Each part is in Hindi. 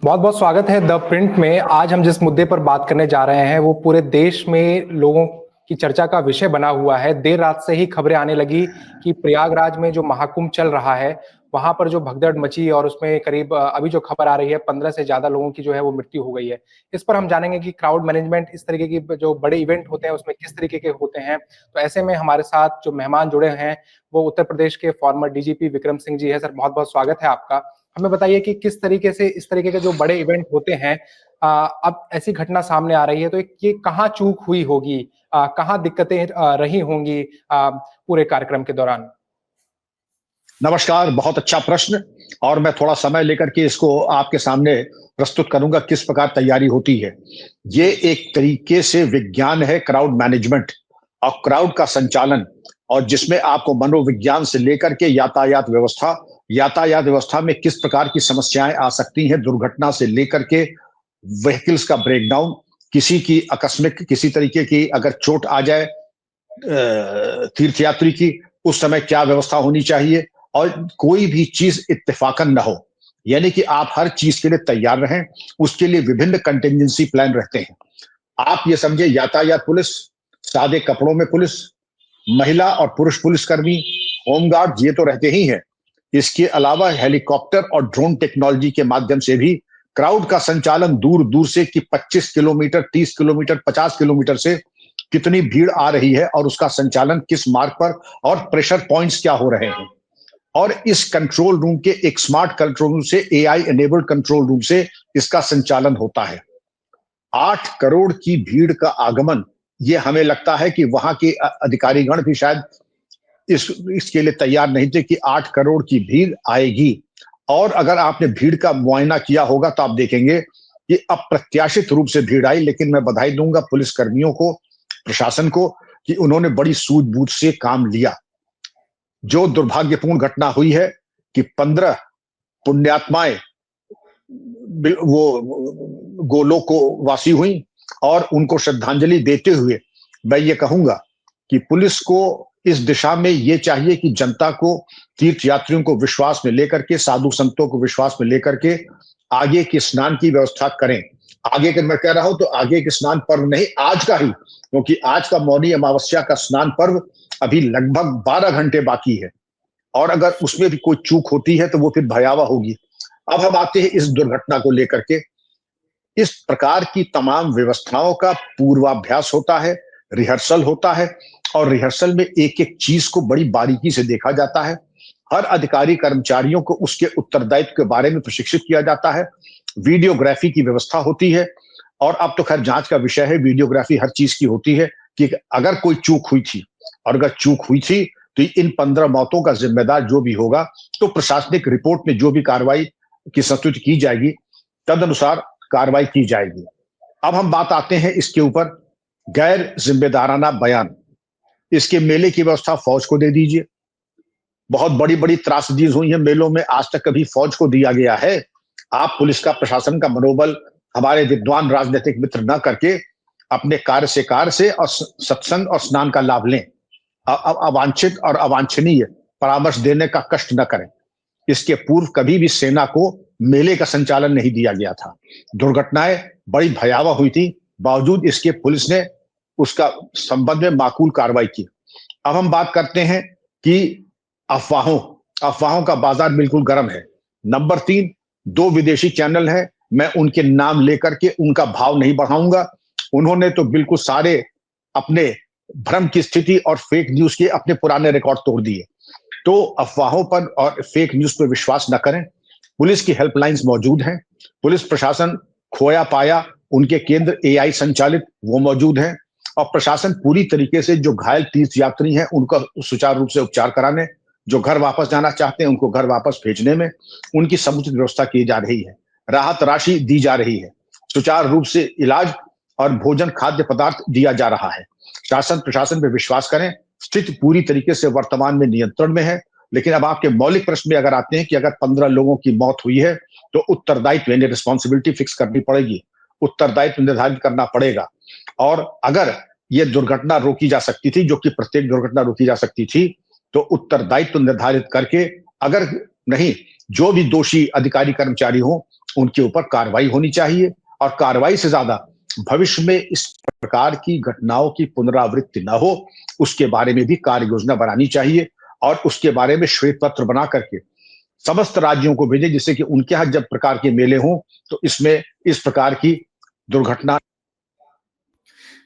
बहुत बहुत स्वागत है द प्रिंट में। आज हम जिस मुद्दे पर बात करने जा रहे हैं वो पूरे देश में लोगों की चर्चा का विषय बना हुआ है। देर रात से ही खबरें आने लगी कि प्रयागराज में जो महाकुंभ चल रहा है वहां पर जो भगदड़ मची और उसमें करीब अभी जो खबर आ रही है 15 से ज्यादा लोगों की जो है वो मृत्यु हो गई है। इस पर हम जानेंगे कि क्राउड मैनेजमेंट इस तरीके की जो बड़े इवेंट होते हैं उसमें किस तरीके के होते हैं। तो ऐसे में हमारे साथ जो मेहमान जुड़े हैं वो उत्तर प्रदेश के फॉर्मर डीजीपी विक्रम सिंह जी है। सर, बहुत बहुत स्वागत है आपका। हमें बताइए कि किस तरीके से इस तरीके के जो बड़े इवेंट होते हैं, अब ऐसी घटना सामने आ रही है तो ये कहाँ चूक हुई होगी, कहाँ दिक्कतें रही होंगी पूरे कार्यक्रम के दौरान। नमस्कार, बहुत अच्छा प्रश्न। और मैं थोड़ा समय लेकर के इसको आपके सामने प्रस्तुत करूंगा किस प्रकार तैयारी होती है। ये एक तरीके से विज्ञान है, क्राउड मैनेजमेंट और क्राउड का संचालन, और जिसमें आपको मनोविज्ञान से लेकर के यातायात व्यवस्था में किस प्रकार की समस्याएं आ सकती हैं, दुर्घटना से लेकर के व्हीकल्स का ब्रेकडाउन, किसी की आकस्मिक किसी तरीके की अगर चोट आ जाए तीर्थयात्री की, उस समय क्या व्यवस्था होनी चाहिए, और कोई भी चीज इत्तेफाकन ना हो, यानी कि आप हर चीज के लिए तैयार रहें। उसके लिए विभिन्न कंटिजेंसी प्लान रहते हैं। आप ये समझे, यातायात पुलिस, सादे कपड़ों में पुलिस, महिला और पुरुष पुलिसकर्मी, होमगार्ड, ये तो रहते ही हैं। इसके अलावा हेलीकॉप्टर और ड्रोन टेक्नोलॉजी के माध्यम से भी क्राउड का संचालन दूर दूर से कि 25 किलोमीटर, 30 किलोमीटर, 50 किलोमीटर से कितनी भीड़ आ रही है और उसका संचालन किस मार्ग पर, और प्रेशर पॉइंट्स क्या हो रहे हैं। और इस कंट्रोल रूम के एक स्मार्ट कंट्रोल रूम से, एआई एनेबल्ड कंट्रोल रूम से इसका संचालन होता है। 8 करोड़ की भीड़ का आगमन, ये हमें लगता है कि वहां के अधिकारीगण भी शायद इसके लिए तैयार नहीं थे कि 8 करोड़ की भीड़ आएगी। और अगर आपने भीड़ का मुआयना किया होगा तो आप देखेंगे कि अप्रत्याशित रूप से भीड़ आई। लेकिन मैं बधाई दूंगा पुलिस कर्मियों को, प्रशासन को, कि उन्होंने बड़ी सूझबूझ से काम लिया। जो दुर्भाग्यपूर्ण घटना हुई है कि 15 पुण्यात्माएं वो गोलोक वासी हुई, और उनको श्रद्धांजलि देते हुए मैं ये कहूंगा कि पुलिस को इस दिशा में ये चाहिए कि जनता को, तीर्थ यात्रियों को विश्वास में लेकर के, साधु संतों को विश्वास में लेकर के आगे के स्नान की व्यवस्था करें। आगे के मैं कह रहा हूं तो आगे के स्नान पर्व नहीं, आज का ही, क्योंकि आज का मौनी अमावस्या का स्नान पर्व अभी लगभग 12 घंटे बाकी है, और अगर उसमें भी कोई चूक होती है तो वो फिर भयावह होगी। अब हम आते हैं इस दुर्घटना को लेकर के। इस प्रकार की तमाम व्यवस्थाओं का पूर्वाभ्यास होता है, रिहर्सल होता है, और रिहर्सल में एक एक चीज को बड़ी बारीकी से देखा जाता है। हर अधिकारी कर्मचारियों को उसके उत्तरदायित्व के बारे में प्रशिक्षित किया जाता है। वीडियोग्राफी की व्यवस्था होती है, और अब तो खैर जांच का विषय है, वीडियोग्राफी हर चीज की होती है कि अगर कोई चूक हुई थी, और अगर चूक हुई थी तो इन 15 मौतों का जिम्मेदार जो भी होगा, तो प्रशासनिक रिपोर्ट में जो भी कार्रवाई की संस्तुति की जाएगी तदनुसार कार्रवाई की जाएगी। अब हम बात आते हैं इसके ऊपर, गैर जिम्मेदाराना बयान। इसके मेले की व्यवस्था फौज को दे दीजिए। बहुत बड़ी बड़ी त्रासदीज हुई है मेलों में, आज तक कभी फौज को दिया गया है? आप पुलिस का, प्रशासन का मनोबल हमारे विद्वान राजनीतिक मित्र न करके अपने कार्य से और सत्संग और स्नान का लाभ लें। अवांछित और अवांछनीय परामर्श देने का कष्ट न करें। इसके पूर्व कभी भी सेना को मेले का संचालन नहीं दिया गया था। दुर्घटनाएं बड़ी भयावह हुई थी, बावजूद इसके पुलिस ने उसका संबंध में माकूल कार्रवाई की। अब हम बात करते हैं कि अफवाहों अफवाहों का बाजार बिल्कुल गर्म है। नंबर 3, 2 विदेशी चैनल हैं, मैं उनके नाम लेकर के उनका भाव नहीं बढ़ाऊंगा। उन्होंने तो बिल्कुल सारे अपने भ्रम की स्थिति और फेक न्यूज के अपने पुराने रिकॉर्ड तोड़ दिए। तो अफवाहों पर और फेक न्यूज पर विश्वास न करें। पुलिस की हेल्पलाइंस मौजूद हैं। पुलिस प्रशासन खोया पाया, उनके केंद्र एआई संचालित वो मौजूद हैं, और प्रशासन पूरी तरीके से जो घायल तीर्थ यात्री हैं उनका सुचारू रूप से उपचार कराने, जो घर वापस जाना चाहते हैं उनको घर वापस भेजने में उनकी समुचित व्यवस्था की जा रही है। राहत राशि दी जा रही है, सुचारू रूप से इलाज और भोजन, खाद्य पदार्थ दिया जा रहा है। शासन प्रशासन पे विश्वास करें। स्थिति पूरी तरीके से वर्तमान में नियंत्रण में है। लेकिन अब आपके मौलिक प्रश्न में अगर आते हैं कि अगर 15 लोगों की मौत हुई है तो उत्तरदायित्व यानी रिस्पॉन्सिबिलिटी फिक्स करनी पड़ेगी, उत्तरदायित्व निर्धारित करना पड़ेगा। और अगर यह दुर्घटना रोकी जा सकती थी, जो कि प्रत्येक दुर्घटना रोकी जा सकती थी, तो उत्तरदायित्व निर्धारित करके, अगर नहीं, जो भी दोषी अधिकारी कर्मचारी हो उनके ऊपर कार्रवाई होनी चाहिए, और कार्रवाई से ज्यादा भविष्य में इस प्रकार की घटनाओं की पुनरावृत्ति न हो, उसके बारे में भी कार्य योजना बनानी चाहिए, और उसके बारे में श्वेत पत्र बना करके समस्त राज्यों को भेजें, जिससे कि उनके यहाँ जब प्रकार के मेले हों तो इसमें इस प्रकार की दुर्घटना।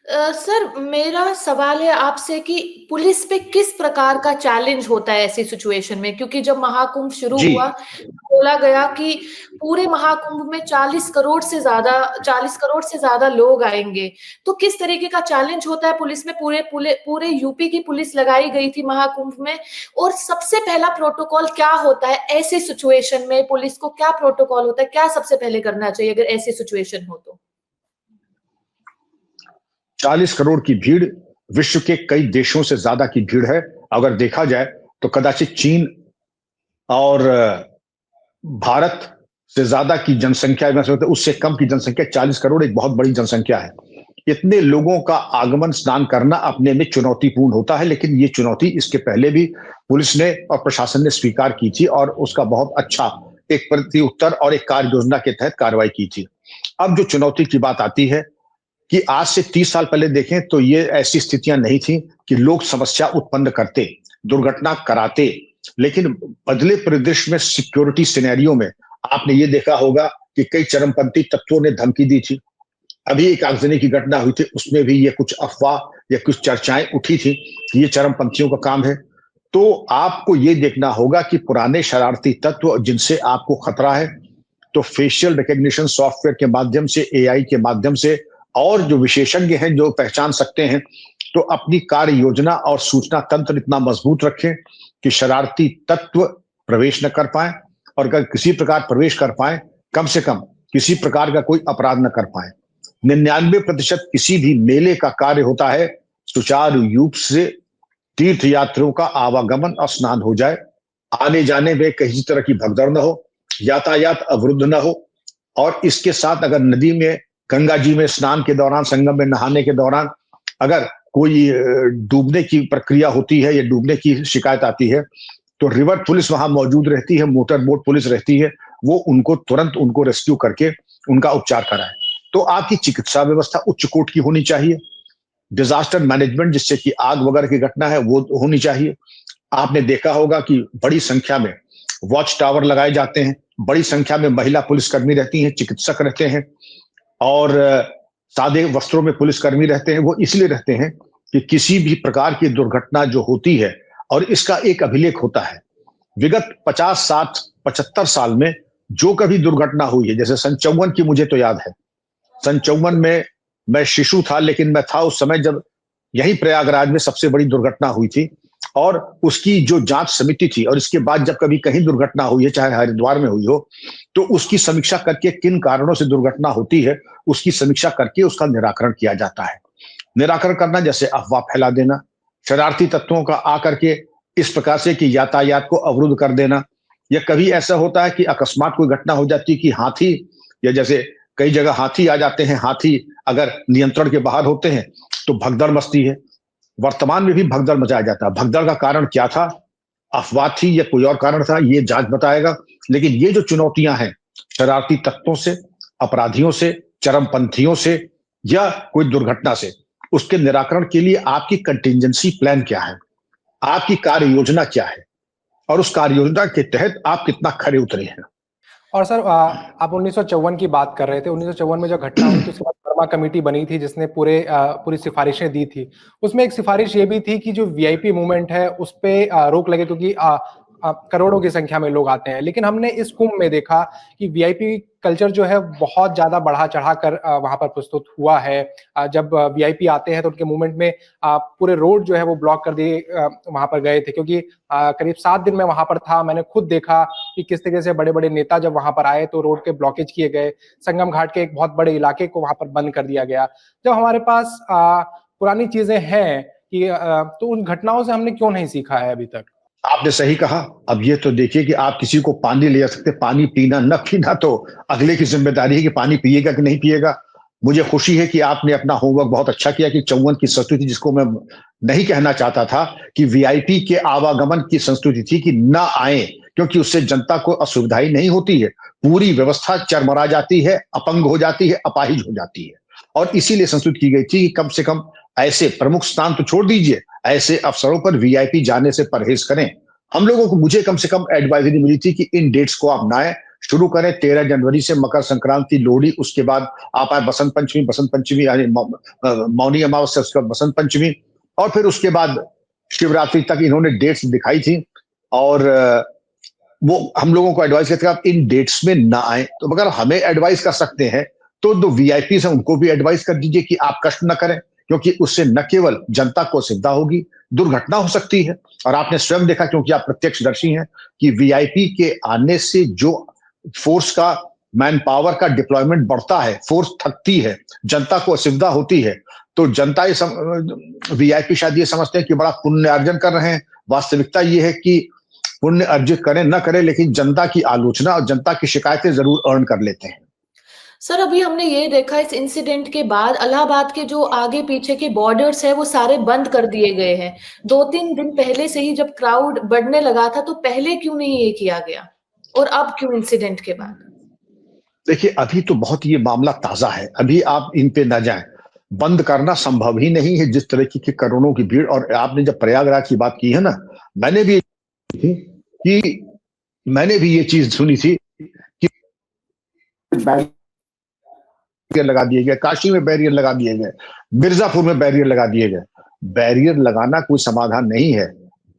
सर, मेरा सवाल है आपसे कि पुलिस पे किस प्रकार का चैलेंज होता है ऐसी सिचुएशन में? क्योंकि जब महाकुंभ शुरू जी। हुआ, बोला गया कि पूरे महाकुंभ में 40 करोड़ से ज़्यादा लोग आएँगे। तो किस तरीके का चैलेंज होता है पुलिस में? पूरे यूपी की पुलिस लगाई गई थी महाकुंभ में, और सबसे पहला प्रोटोकॉल क्या होता है ऐसी सिचुएशन में? पुलिस को क्या प्रोटोकॉल होता है? क्या सबसे पहले करना चाहिए अगर ऐसी सिचुएशन हो तो? 40 करोड़ की भीड़ विश्व के कई देशों से ज्यादा की भीड़ है। अगर देखा जाए तो कदाचित चीन और भारत से ज्यादा की जनसंख्या, उससे कम की जनसंख्या, 40 करोड़ एक बहुत बड़ी जनसंख्या है। इतने लोगों का आगमन स्नान करना अपने में चुनौतीपूर्ण होता है, लेकिन ये चुनौती इसके पहले भी पुलिस ने और प्रशासन ने स्वीकार की थी, और उसका बहुत अच्छा एक प्रति उत्तर और एक कार्य योजना के तहत कार्रवाई की थी। अब जो चुनौती की बात आती है कि आज से 30 साल पहले देखें तो ये ऐसी स्थितियां नहीं थी कि लोग समस्या उत्पन्न करते, दुर्घटना कराते, लेकिन बदले परिदृश्य में सिक्योरिटी सिनेरियो में आपने ये देखा होगा कि कई चरमपंथी तत्वों ने धमकी दी थी। अभी एक आगजनी की घटना हुई थी, उसमें भी ये कुछ अफवाह या कुछ चर्चाएं उठी थी कि ये चरमपंथियों का काम है। तो आपको ये देखना होगा कि पुराने शरारती तत्व जिनसे आपको खतरा है, तो फेशियल रिकग्निशन सॉफ्टवेयर के माध्यम से, एआई के माध्यम से, और जो विशेषज्ञ हैं जो पहचान सकते हैं, तो अपनी कार्य योजना और सूचना तंत्र इतना मजबूत रखें कि शरारती तत्व प्रवेश न कर पाए, और अगर किसी प्रकार प्रवेश कर पाए, कम से कम किसी प्रकार का कोई अपराध न कर पाए। 99% किसी भी मेले का कार्य होता है सुचारू रूप से तीर्थ यात्रियों का आवागमन और स्नान हो जाए, आने जाने में किसी तरह की भगदड़ न हो, यातायात अवरुद्ध न हो। और इसके साथ अगर नदी में, गंगा जी में स्नान के दौरान, संगम में नहाने के दौरान अगर कोई डूबने की प्रक्रिया होती है या डूबने की शिकायत आती है, तो रिवर पुलिस वहां मौजूद रहती है, मोटर बोट पुलिस रहती है, वो उनको तुरंत उनको रेस्क्यू करके उनका उपचार कराए। तो आपकी चिकित्सा व्यवस्था उच्च कोट की होनी चाहिए। डिजास्टर मैनेजमेंट, जिससे कि आग वगैरह की घटना है, वो होनी चाहिए। आपने देखा होगा कि बड़ी संख्या में वॉच टावर लगाए जाते हैं, बड़ी संख्या में महिला पुलिसकर्मी रहती हैं, चिकित्सक रहते हैं, और सादे वस्त्रों में पुलिसकर्मी रहते हैं। वो इसलिए रहते हैं कि किसी भी प्रकार की दुर्घटना जो होती है, और इसका एक अभिलेख होता है, विगत 50, 60, 75 साल में जो कभी दुर्घटना हुई है, जैसे सन 54 की मुझे तो याद है। सन 54 में मैं शिशु था, लेकिन मैं था उस समय जब यही प्रयागराज में सबसे बड़ी दुर्घटना हुई थी, और उसकी जो जांच समिति थी, और इसके बाद जब कभी कहीं दुर्घटना हुई है, चाहे हरिद्वार में हुई हो, तो उसकी समीक्षा करके किन कारणों से दुर्घटना होती है, उसकी समीक्षा करके उसका निराकरण किया जाता है। निराकरण करना जैसे अफवाह फैला देना, शरारती तत्वों का आकर के इस प्रकार से कि यातायात को अवरुद्ध कर देना, या कभी ऐसा होता है कि अकस्मात कोई घटना हो जाती है कि हाथी, या जैसे कई जगह हाथी आ जाते हैं, हाथी अगर नियंत्रण के बाहर होते हैं तो भगदड़ मचती है। वर्तमान में भी भगदड़ मचाया जाता है। भगदड़ का कारण क्या था, अफवाह थी या कोई और कारण था, ये जांच बताएगा। लेकिन ये जो चुनौतियां हैं, शरारती तत्वों से, अपराधियों से, चरमपंथियों से, या कोई दुर्घटना से, उसके निराकरण के लिए आपकी कंटिजेंसी प्लान क्या है, आपकी कार्य योजना क्या है, और उस कार्य योजना के तहत आप कितना खरे उतरे हैं। और सर, आप 1954 की बात कर रहे थे। 1954 में जो घटना हुई थी, उसके बाद वर्मा कमेटी बनी थी जिसने पूरी सिफारिशें दी थी। उसमें एक सिफारिश ये भी थी कि जो वीआईपी मूवमेंट है उस पे रोक लगे, क्योंकि करोड़ों की संख्या में लोग आते हैं। लेकिन हमने इस कुंभ में देखा कि वीआईपी कल्चर जो है बहुत ज्यादा बढ़ा चढ़ा कर वहां पर प्रस्तुत हुआ है। जब वीआईपी आते हैं तो उनके मूवमेंट में पूरे रोड जो है वो ब्लॉक कर दिए वहां पर गए थे, क्योंकि करीब 7 दिन में वहां पर था। मैंने खुद देखा कि किस तरीके से बड़े बड़े नेता जब वहां पर आए तो रोड के ब्लॉकेज किए गए, संगम घाट के एक बहुत बड़े इलाके को वहां पर बंद कर दिया गया। जब हमारे पास पुरानी चीजें हैं कि तो उन घटनाओं से हमने क्यों नहीं सीखा है अभी तक? आपने सही कहा। अब ये तो देखिए कि आप किसी को पानी ले जा सकते, पानी पीना न पीना तो अगले की जिम्मेदारी है कि पानी पिएगा कि नहीं पिएगा। मुझे खुशी है कि आपने अपना होमवर्क बहुत अच्छा किया कि 54 की संस्कृति, जिसको मैं नहीं कहना चाहता था कि वीआईपी के आवागमन की संस्कृति थी कि न आए, क्योंकि उससे जनता को असुविधा ही नहीं होती है, पूरी व्यवस्था चरमरा जाती है, अपंग हो जाती है, अपाहिज हो जाती है। और इसीलिए संस्तुत की गई थी कि कम से कम ऐसे प्रमुख स्थान तो छोड़ दीजिए, ऐसे अवसरों पर वीआईपी जाने से परहेज करें। हम लोगों को, मुझे कम से कम एडवाइजरी मिली थी कि इन डेट्स को अपनाएं, शुरू करें 13 जनवरी से, मकर संक्रांति, लोहड़ी, उसके बाद आप आए बसंत पंचमी यानी मौनी अमावस्या, उसके बाद बसंत पंचमी, और फिर उसके बाद शिवरात्रि तक इन्होंने डेट्स दिखाई थी। और वो हम लोगों को एडवाइस करते हैं आप इन डेट्स में ना आए। तो अगर हमें एडवाइस कर सकते हैं तो जो वीआईपी है उनको भी एडवाइस कर दीजिए कि आप कष्ट न करें, क्योंकि उससे न केवल जनता को असुविधा होगी, दुर्घटना हो सकती है। और आपने स्वयं देखा, क्योंकि आप प्रत्यक्षदर्शी हैं, कि वीआईपी के आने से जो फोर्स का, मैन पावर का डिप्लॉयमेंट बढ़ता है, फोर्स थकती है, जनता को असुविधा होती है, तो जनता वीआईपी शायद ये समझते हैं कि बड़ा पुण्य अर्जन कर रहे हैं। वास्तविकता ये है कि पुण्य अर्जित करें न करें, लेकिन जनता की आलोचना और जनता की शिकायतें जरूर अर्न कर लेते हैं। सर, अभी हमने ये देखा इस इंसिडेंट के बाद इलाहाबाद के जो आगे पीछे के बॉर्डर्स है वो सारे बंद कर दिए गए हैं। 2-3 दिन पहले से ही जब क्राउड बढ़ने लगा था तो पहले क्यों नहीं ये किया गया और अब क्यों इंसिडेंट के बाद? देखिए, अभी तो बहुत ये मामला ताजा है, अभी आप इन पे ना जाएं। बंद करना संभव ही नहीं है, जिस तरह की करोड़ों की भीड़। और आपने जब प्रयागराज की बात की है ना, मैंने भी कि मैंने भी ये चीज सुनी थी कि बैरियर लगा दिए गए, काशी में बैरियर लगा दिए गए, मिर्जापुर में बैरियर लगा दिए गए। बैरियर लगाना कोई समाधान नहीं है,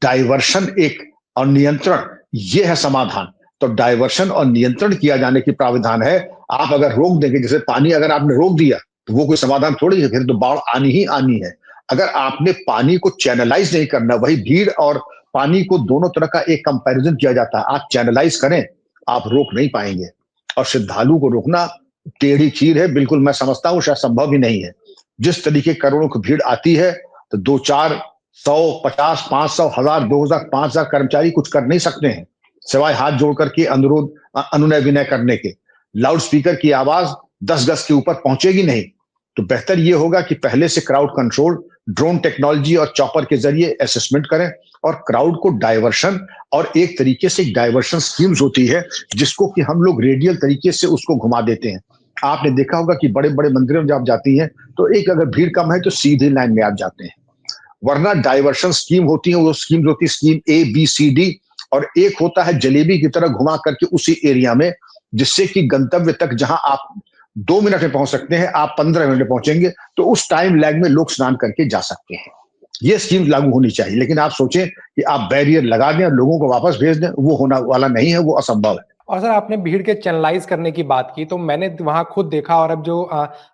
डाइवर्शन एक, और नियंत्रण, ये है समाधान। तो डाइवर्शन और नियंत्रण किया जाने की प्राविधान है। आप अगर रोक देंगे, जैसे पानी अगर आपने रोक दिया तो वो कोई समाधान थोड़ी है, फिर तो बाढ़ आनी ही आनी है। अगर आपने पानी को चैनलाइज नहीं करना, वही भीड़ और पानी को दोनों तरह का एक कंपैरिजन किया जाता है, आप चैनलाइज करें, आप रोक नहीं पाएंगे। और श्रद्धालु को रोकना टेढ़ी खीर है, बिल्कुल मैं समझता हूं शायद संभव ही नहीं है। जिस तरीके करोड़ों की भीड़ आती है, तो 2-4-100, 50, 500, 1000, 2000, 5000 कर्मचारी कुछ कर नहीं सकते हैं, सिवाय हाथ जोड़ करके अनुरोध, अनुनय विनय करने के। लाउड स्पीकर की आवाज 10 गज के ऊपर पहुंचेगी नहीं। तो बेहतर यह होगा कि पहले से क्राउड कंट्रोल, ड्रोन टेक्नोलॉजी और चॉपर के जरिए असेसमेंट करें, और क्राउड को डाइवर्शन, और एक तरीके से डाइवर्शन स्कीम्स होती है जिसको कि हम लोग रेडियल तरीके से उसको घुमा देते हैं। आपने देखा होगा कि बड़े बड़े मंदिरों में जब आप जाती हैं तो एक अगर भीड़ कम है तो सीधी लाइन में आप जाते हैं, वरना डाइवर्शन स्कीम होती है। वो स्कीम होती है स्कीम ABCD, और एक होता है जलेबी की तरह घुमा करके उसी एरिया में, जिससे कि गंतव्य तक जहां आप 2 मिनट में पहुंच सकते हैं, आप 15 मिनट में पहुंचेंगे। तो उस टाइम लैग में लोग स्नान करके जा सकते हैं। ये स्कीम लागू होनी चाहिए। लेकिन आप सोचें कि आप बैरियर लगा दें और लोगों को वापस भेज दें, वो होना वाला नहीं है, वो असंभव है। और सर, आपने भीड़ के चैनलाइज करने की बात की, तो मैंने वहां खुद देखा, और अब जो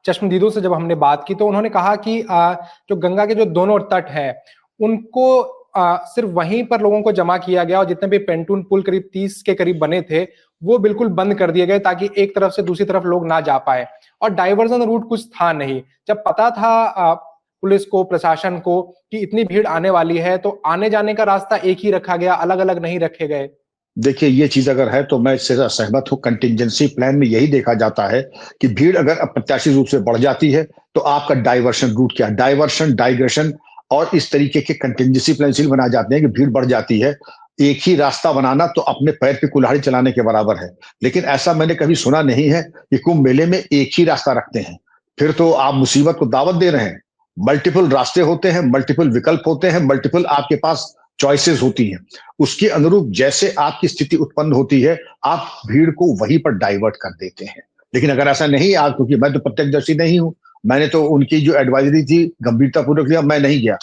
चश्मदीदों से जब हमने बात की तो उन्होंने कहा कि जो गंगा के जो दोनों तट हैं उनको सिर्फ वहीं पर लोगों को जमा किया गया, और जितने भी पेंटून पुल करीब 30 के करीब बने थे वो बिल्कुल बंद कर दिए गए, ताकि एक तरफ से दूसरी तरफ लोग ना जा पाए, और डाइवर्जन रूट कुछ था नहीं। जब पता था पुलिस को, प्रशासन को, कि इतनी भीड़ आने वाली है, तो आने जाने का रास्ता एक ही रखा गया, अलग अलग नहीं रखे गए। देखिए, ये चीज अगर है तो मैं इससे सहमत हूं। कंटिजेंसी प्लान में यही देखा जाता है कि भीड़ अगर अप्रत्याशित रूप से बढ़ जाती है तो आपका डाइवर्शन रूट क्या है, डाइवर्शन, डाइग्रेशन, और इस तरीके के कंटिजेंसी प्लान इसलिए बनाए जाते हैं कि भीड़ बढ़ जाती है। एक ही रास्ता बनाना तो अपने पैर पे कुल्हाड़ी चलाने के बराबर है। लेकिन ऐसा मैंने कभी सुना नहीं है कि कुंभ मेले में एक ही रास्ता रखते हैं, फिर तो आप मुसीबत को दावत दे रहे हैं। मल्टीपल रास्ते होते हैं, मल्टीपल विकल्प होते हैं, मल्टीपल आपके पास चॉइसेस होती हैं। उसके अनुरूप जैसे आपकी स्थिति उत्पन्न होती है, आप भीड़ को वहीं पर डाइवर्ट कर देते हैं। लेकिन अगर ऐसा नहीं, आप, क्योंकि मैं तो प्रत्यक्षदर्शी नहीं हूं, मैंने तो उनकी जो एडवाइजरी थी गंभीरतापूर्वक लिया, मैं नहीं गया,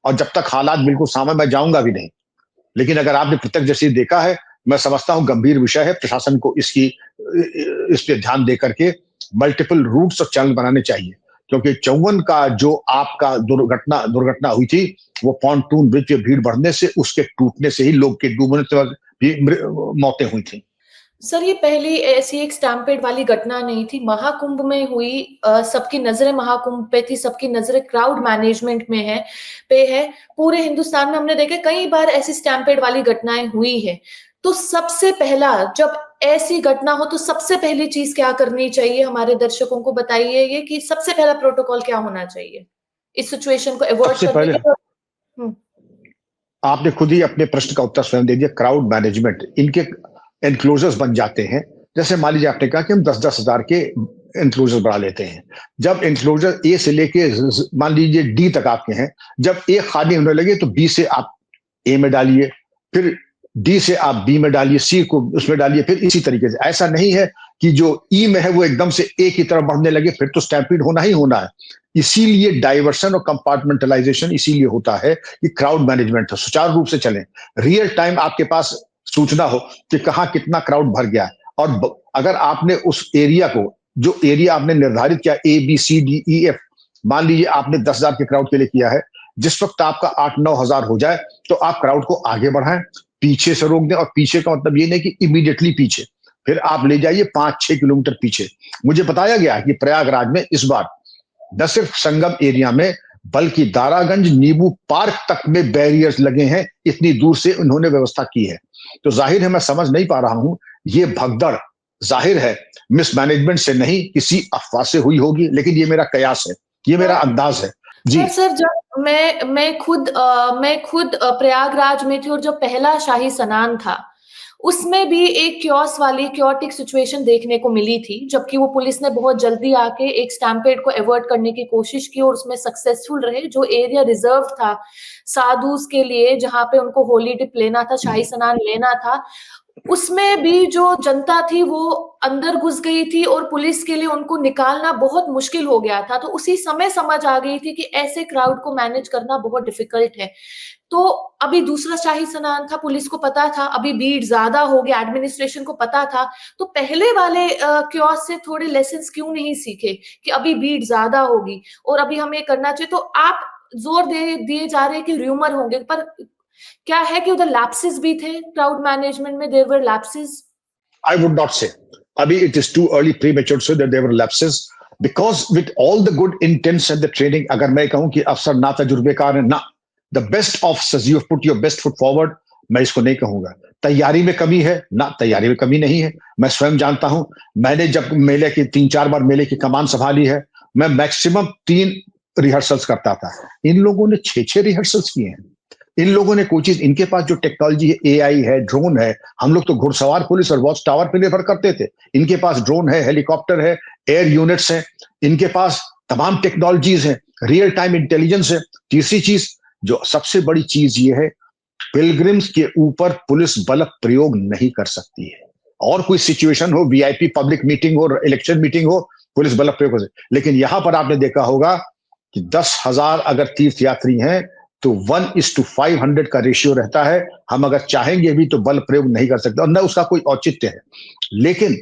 और जब तक हालात बिल्कुल सामने, मैं जाऊंगा भी नहीं। लेकिन अगर आपने प्रत्यक्षदर्शी देखा है, मैं समझता हूं गंभीर विषय है, प्रशासन को इस पे ध्यान दे करके मल्टीपल रूट्स और चैनल बनाने चाहिए। क्योंकि 54 का जो आपका दुर्घटना हुई थी, वो पॉन्टून ब्रिज पे भीड़ बढ़ने से, उसके टूटने से ही लोग के डूबने तक भी मौतें हुई थी। सर, ये पहली ऐसी एक स्टैम्पेड वाली घटना नहीं थी, महाकुंभ में हुई। सबकी नजरें महाकुंभ पे थी, सबकी नजरें क्राउड मैनेजमेंट में है। पूरे हिंदुस्तान में हमने देखे कई बार ऐसी स्टैम्पेड वाली घटनाएं हुई है। तो सबसे पहला, जब ऐसी घटना हो तो सबसे पहली चीज क्या करनी चाहिए? हमारे दर्शकों को बताइए ये कि सबसे पहला प्रोटोकॉल क्या होना चाहिए इस सिचुएशन को अवॉइड सबसे करने पहले के लिए। आपने खुद ही अपने प्रश्न का उत्तर स्वयं दे दिया। क्राउड मैनेजमेंट, इनके एनक्लोजर्स बन जाते हैं। जैसे मान लीजिए आपने कहा कि हम 10-10 हजार के एनक्लोजर बढ़ा लेते हैं। जब एनक्लोजर ए से लेके मान लीजिए डी तक आपके हैं, जब ए खाली होने लगे तो बी से आप ए में डालिए, फिर डी से आप बी में डालिए, सी को उसमें डालिए, फिर इसी तरीके से। ऐसा नहीं है कि जो ई में है वो एकदम से ए की तरफ बढ़ने लगे, फिर तो स्टैम्पीड होना ही होना है। इसीलिए डाइवर्सन और कंपार्टमेंटलाइजेशन इसीलिए होता है कि क्राउड मैनेजमेंट सुचारू रूप से चले, रियल टाइम आपके पास सूचना हो कि कहाँ कितना क्राउड भर गया है। और अगर आपने उस एरिया को, जो एरिया आपने निर्धारित किया A B C D E F, मान लीजिए आपने 10,000 के क्राउड के लिए किया है, जिस वक्त आपका 8-9 हजार हो जाए तो आप क्राउड को आगे बढ़ाएं, पीछे से रोक दें। और पीछे का मतलब ये नहीं कि इमीडिएटली पीछे, फिर आप ले जाइए 5-6 किलोमीटर पीछे। मुझे बताया गया कि प्रयागराज में इस बार न सिर्फ संगम एरिया में बल्कि दारागंज नींबू पार्क तक में बैरियर्स लगे हैं, इतनी दूर से उन्होंने व्यवस्था की है। तो जाहिर है मैं समझ नहीं पा रहा हूं, ये भगदड़ जाहिर है मिसमैनेजमेंट से नहीं किसी अफवाह से हुई होगी, लेकिन ये मेरा कयास है, ये मेरा अंदाज है जी। सर जब मैं खुद प्रयागराज में थी और जब पहला शाही स्नान था उसमें भी एक क्योस वाली क्योटिक सिचुएशन देखने को मिली थी, जबकि वो पुलिस ने बहुत जल्दी आके एक स्टैम्पेड को अवॉइड करने की कोशिश की और उसमें सक्सेसफुल रहे। जो एरिया रिजर्व था साधुस के लिए, जहां पे उनको होली डिप लेना था, शाही स्नान लेना था, उसमें भी जो जनता थी वो अंदर घुस गई थी और पुलिस के लिए उनको निकालना बहुत मुश्किल हो गया था। तो उसी समय समझ आ गई थी कि ऐसे क्राउड को मैनेज करना बहुत डिफिकल्ट है। तो अभी दूसरा शाही स्नान था, पुलिस को पता था अभी भीड़ ज्यादा होगी, एडमिनिस्ट्रेशन को पता था, तो पहले वाले क्योस से थोड़े लेसन्स क्यों नहीं सीखे कि अभी भीड़ ज्यादा होगी और अभी हमें करना चाहिए। तो आप जोर दे दिए जा रहे हैं कि र्यूमर होंगे, पर क्या है कि उधर लैप्सेस भी थे क्राउड मैनेजमेंट में, there were lapses? I would not say. Abhi, it is too early, premature to say that there were lapses because with all the good intents and the training, अगर मैं कहूं कि अफसर ना तजुर्बेकार है ना, the best officers, you have put your best foot forward, मैं इसको नहीं कहूंगा। तैयारी में कमी है ना, तैयारी में कमी नहीं है। मैं स्वयं जानता हूं, मैंने जब मेले की 3-4 बार मेले की कमान संभाली है, मैं मैक्सिमम 3 रिहर्सल्स करता था। इन लोगों ने 6-6 रिहर्सल्स किए हैं। इन लोगों ने कोई चीज, इनके पास जो टेक्नोलॉजी है, एआई है, ड्रोन है। हम लोग तो घुड़सवार पुलिस और वॉच टावर पे निर्भर करते थे, इनके पास ड्रोन है, हेलीकॉप्टर है, एयर यूनिट्स हैं, इनके पास तमाम टेक्नोलॉजीज हैं, रियल टाइम इंटेलिजेंस है। तीसरी चीज, जो सबसे बड़ी चीज ये है, पिलग्रिम्स के ऊपर पुलिस बल प्रयोग नहीं कर सकती है। और कोई सिचुएशन हो, वीआईपी पब्लिक मीटिंग हो, इलेक्शन मीटिंग हो, पुलिस बल प्रयोग हो सकती। लेकिन यहां पर आपने देखा होगा कि 10,000 अगर तीर्थयात्री हैं तो 1:500 का रेशियो रहता है। हम अगर चाहेंगे भी तो बल प्रयोग नहीं कर सकते और न उसका कोई औचित्य है। लेकिन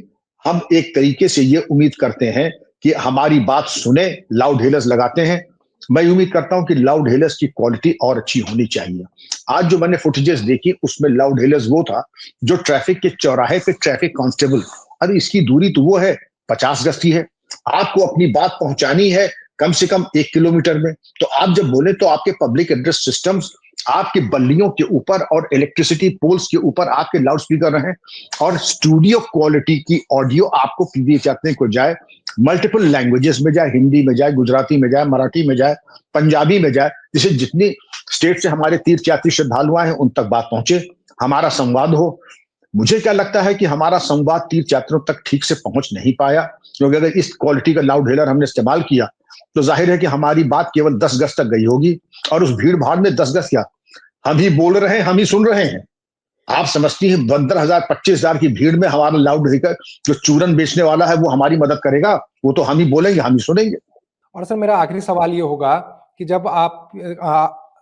हम एक तरीके से ये उम्मीद करते हैं कि हमारी बात सुने, लाउड हेलर्स लगाते हैं। मैं उम्मीद करता हूं कि लाउड हेलर्स की क्वालिटी और अच्छी होनी चाहिए। आज जो मैंने फुटेजेस देखी उसमें लाउड हेलर्स वो था जो ट्रैफिक के चौराहे पे ट्रैफिक कांस्टेबल, अरे इसकी दूरी तो वो है 50 गज की है, आपको अपनी बात पहुंचानी है कम से कम 1 किलोमीटर में। तो आप जब बोले तो आपके पब्लिक एड्रेस सिस्टम्स आपके बल्लियों के ऊपर और इलेक्ट्रिसिटी पोल्स के ऊपर आपके लाउड स्पीकर रहे और स्टूडियो क्वालिटी की ऑडियो आपको दिए जाते को जाए, मल्टीपल लैंग्वेजेस में जाए, हिंदी में जाए, गुजराती में जाए, मराठी में जाए, पंजाबी में जाए, जिसे जितनी स्टेट से हमारे तीर्थयात्री श्रद्धालु आए हैं उन तक बात पहुंचे, हमारा संवाद हो। मुझे क्या लगता है कि हमारा संवाद तीर्थयात्रियों तक ठीक से पहुंच नहीं पाया, क्योंकि अगर इस क्वालिटी का लाउड हेलर हमने इस्तेमाल किया तो जाहिर है कि हमारी बात केवल 10 गज तक गई होगी। और उस भीड़ भाड़ में 10 गज क्या, हम ही बोल रहे हैं, हम ही सुन रहे हैं। आप समझती हैं 15,000 25,000 की भीड़ में हमारा लाउड स्पीकर जो चूरन बेचने वाला है वो हमारी मदद करेगा? वो तो हम ही बोलेंगे, हम ही सुनेंगे। और सर मेरा आखिरी सवाल ये होगा कि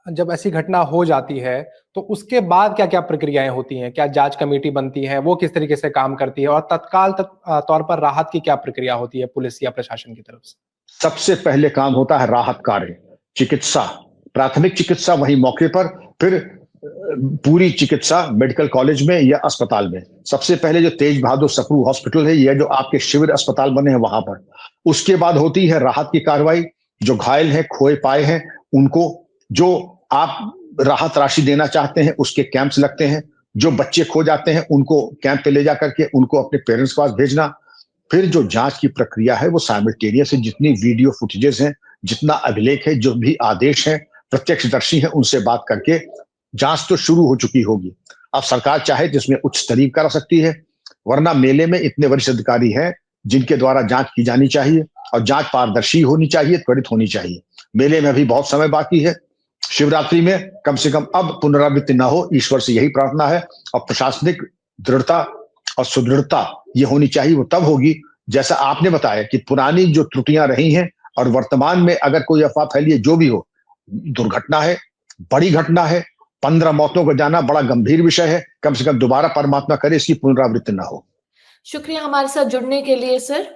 जब ऐसी घटना हो जाती है तो उसके बाद क्या क्या प्रक्रियाएं होती हैं? क्या जांच कमेटी बनती है, वो किस तरीके से काम करती है, और तत्काल तौर पर राहत की क्या प्रक्रिया होती है पुलिस या प्रशासन की तरफ से? सबसे पहले काम होता है राहत कार्य, चिकित्सा, प्राथमिक चिकित्सा वहीं मौके पर, फिर पूरी चिकित्सा मेडिकल कॉलेज में या अस्पताल में। सबसे पहले जो तेज बहादुर सप्रू हॉस्पिटल है या जो आपके शिविर अस्पताल बने हैं वहां पर। उसके बाद होती है राहत की कार्रवाई, जो घायल हैं, खोए पाए हैं, उनको जो आप राहत राशि देना चाहते हैं उसके कैंप्स लगते हैं। जो बच्चे खो जाते हैं उनको कैंप पे ले जाकर के उनको अपने पेरेंट्स के पास भेजना। फिर जो जांच की प्रक्रिया है वो साइमल्टेनियस है, जितनी वीडियो फुटेजेस हैं, जितना अभिलेख है, जो भी आदेश है, प्रत्यक्षदर्शी है, उनसे बात करके जांच तो शुरू हो चुकी होगी। अब सरकार चाहे जिसमें उच्च स्तरीय करा सकती है, वरना मेले में इतने वरिष्ठ अधिकारी हैं जिनके द्वारा जांच की जानी चाहिए और जांच पारदर्शी होनी चाहिए, त्वरित होनी चाहिए। मेले में अभी बहुत समय बाकी है। शिवरात्रि में कम से कम अब पुनरावृत्ति ना हो, ईश्वर से यही प्रार्थना है। और प्रशासनिक दृढ़ता और सुदृढ़ता ये होनी चाहिए, वो तब होगी जैसा आपने बताया कि पुरानी जो त्रुटियां रही हैं और वर्तमान में अगर कोई अफवाह फैली है, जो भी हो, दुर्घटना है, बड़ी घटना है, 15 मौतों को जाना बड़ा गंभीर विषय है। कम से कम दोबारा परमात्मा करे इसकी पुनरावृत्ति ना हो। शुक्रिया हमारे साथ जुड़ने के लिए सर।